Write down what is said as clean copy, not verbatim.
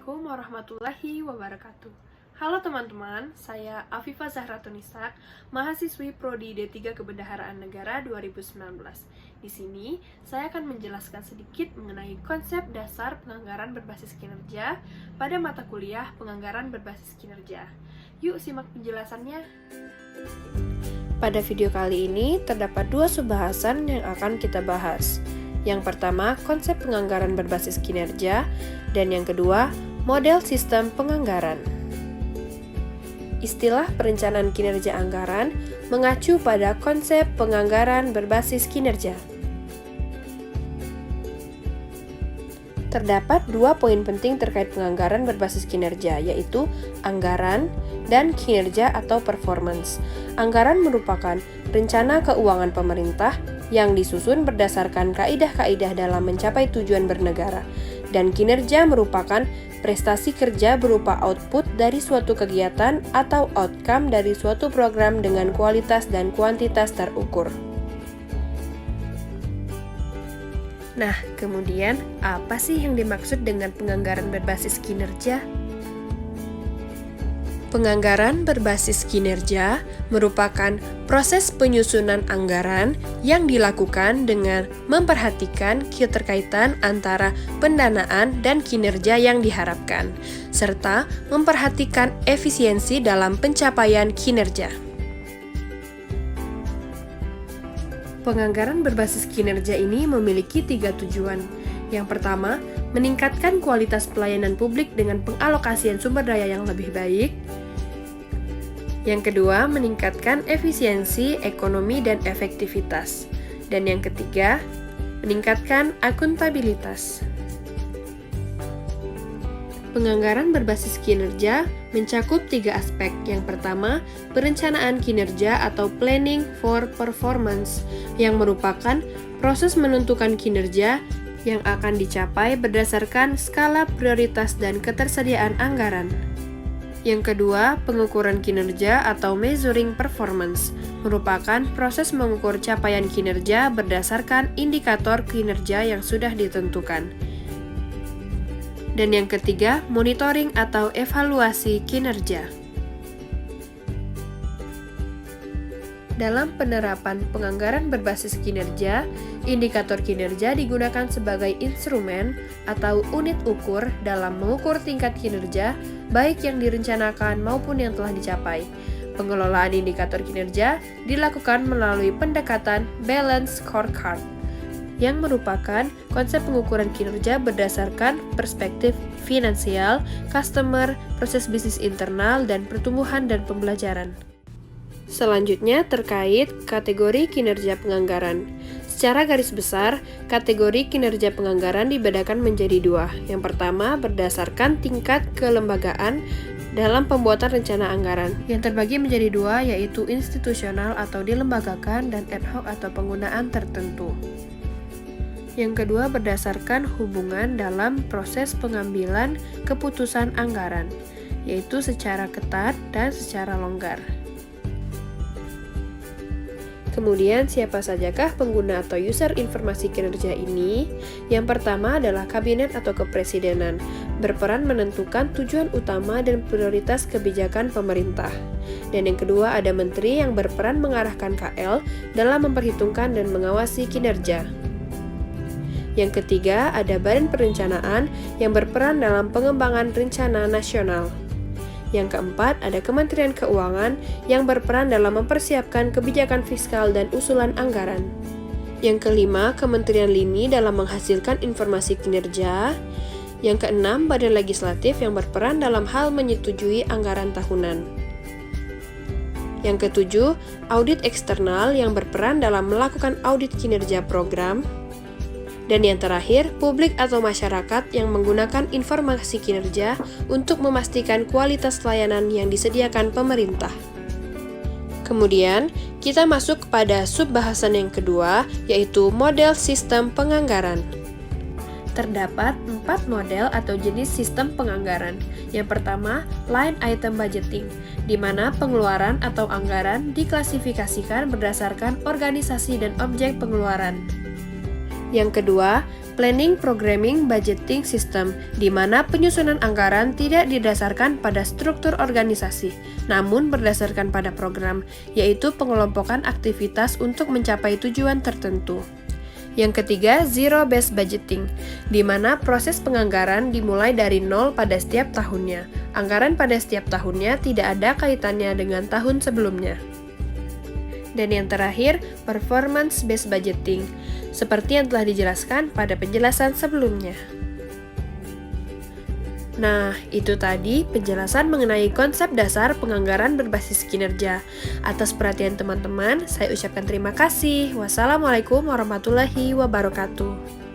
Assalamualaikum warahmatullahi wabarakatuh. Halo teman-teman, saya Afifah Zahratunisa, mahasiswi Prodi D3 Kebendaharaan Negara 2019. Di sini, saya akan menjelaskan sedikit mengenai konsep dasar penganggaran berbasis kinerja pada mata kuliah penganggaran berbasis kinerja. Yuk simak penjelasannya. Pada video kali ini, terdapat dua subbahasan yang akan kita bahas. Yang pertama, konsep penganggaran berbasis kinerja, dan yang kedua, model sistem penganggaran. Istilah perencanaan kinerja anggaran mengacu pada konsep penganggaran berbasis kinerja. Terdapat dua poin penting terkait penganggaran berbasis kinerja, yaitu anggaran dan kinerja atau performance. Anggaran merupakan rencana keuangan pemerintah yang disusun berdasarkan kaidah-kaidah dalam mencapai tujuan bernegara, dan kinerja merupakan prestasi kerja berupa output dari suatu kegiatan atau outcome dari suatu program dengan kualitas dan kuantitas terukur. Nah, kemudian apa sih yang dimaksud dengan penganggaran berbasis kinerja? Penganggaran berbasis kinerja merupakan proses penyusunan anggaran yang dilakukan dengan memperhatikan keterkaitan antara pendanaan dan kinerja yang diharapkan, serta memperhatikan efisiensi dalam pencapaian kinerja. Penganggaran berbasis kinerja ini memiliki 3 tujuan. Yang pertama, meningkatkan kualitas pelayanan publik dengan pengalokasian sumber daya yang lebih baik. Yang kedua, meningkatkan efisiensi, ekonomi, dan efektivitas. Dan yang ketiga, meningkatkan akuntabilitas. Penganggaran berbasis kinerja mencakup 3 aspek. Yang pertama, perencanaan kinerja atau planning for performance, yang merupakan proses menentukan kinerja yang akan dicapai berdasarkan skala prioritas dan ketersediaan anggaran. Yang kedua, pengukuran kinerja atau measuring performance, merupakan proses mengukur capaian kinerja berdasarkan indikator kinerja yang sudah ditentukan. Dan yang ketiga, monitoring atau evaluasi kinerja. Dalam penerapan penganggaran berbasis kinerja, indikator kinerja digunakan sebagai instrumen atau unit ukur dalam mengukur tingkat kinerja, baik yang direncanakan maupun yang telah dicapai. Pengelolaan indikator kinerja dilakukan melalui pendekatan Balanced Scorecard, yang merupakan konsep pengukuran kinerja berdasarkan perspektif finansial, customer, proses bisnis internal, dan pertumbuhan dan pembelajaran. Selanjutnya terkait kategori kinerja penganggaran. Secara garis besar, kategori kinerja penganggaran dibedakan menjadi 2. Yang pertama, berdasarkan tingkat kelembagaan dalam pembuatan rencana anggaran. Yang terbagi menjadi 2, yaitu institusional atau dilembagakan dan ad hoc atau penggunaan tertentu. Yang kedua, berdasarkan hubungan dalam proses pengambilan keputusan anggaran, yaitu secara ketat dan secara longgar. Kemudian, siapa sajakah pengguna atau user informasi kinerja ini? Yang pertama adalah kabinet atau kepresidenan, berperan menentukan tujuan utama dan prioritas kebijakan pemerintah. Dan yang kedua ada menteri yang berperan mengarahkan KL dalam memperhitungkan dan mengawasi kinerja. Yang ketiga ada Badan Perencanaan yang berperan dalam pengembangan rencana nasional. Yang keempat, ada Kementerian Keuangan yang berperan dalam mempersiapkan kebijakan fiskal dan usulan anggaran. Yang kelima, Kementerian Lini dalam menghasilkan informasi kinerja. Yang keenam, Badan Legislatif yang berperan dalam hal menyetujui anggaran tahunan. Yang ketujuh, audit eksternal yang berperan dalam melakukan audit kinerja program. Dan yang terakhir, publik atau masyarakat yang menggunakan informasi kinerja untuk memastikan kualitas layanan yang disediakan pemerintah. Kemudian, kita masuk pada subbahasan yang kedua, yaitu model sistem penganggaran. Terdapat 4 model atau jenis sistem penganggaran. Yang pertama, line item budgeting, di mana pengeluaran atau anggaran diklasifikasikan berdasarkan organisasi dan objek pengeluaran. Yang kedua, Planning, Programming, Budgeting System, di mana penyusunan anggaran tidak didasarkan pada struktur organisasi, namun berdasarkan pada program, yaitu pengelompokan aktivitas untuk mencapai tujuan tertentu. Yang ketiga, Zero-Based Budgeting, di mana proses penganggaran dimulai dari nol pada setiap tahunnya. Anggaran pada setiap tahunnya tidak ada kaitannya dengan tahun sebelumnya. Dan yang terakhir, Performance-Based Budgeting, seperti yang telah dijelaskan pada penjelasan sebelumnya. Nah, itu tadi penjelasan mengenai konsep dasar penganggaran berbasis kinerja. Atas perhatian teman-teman, saya ucapkan terima kasih. Wassalamualaikum warahmatullahi wabarakatuh.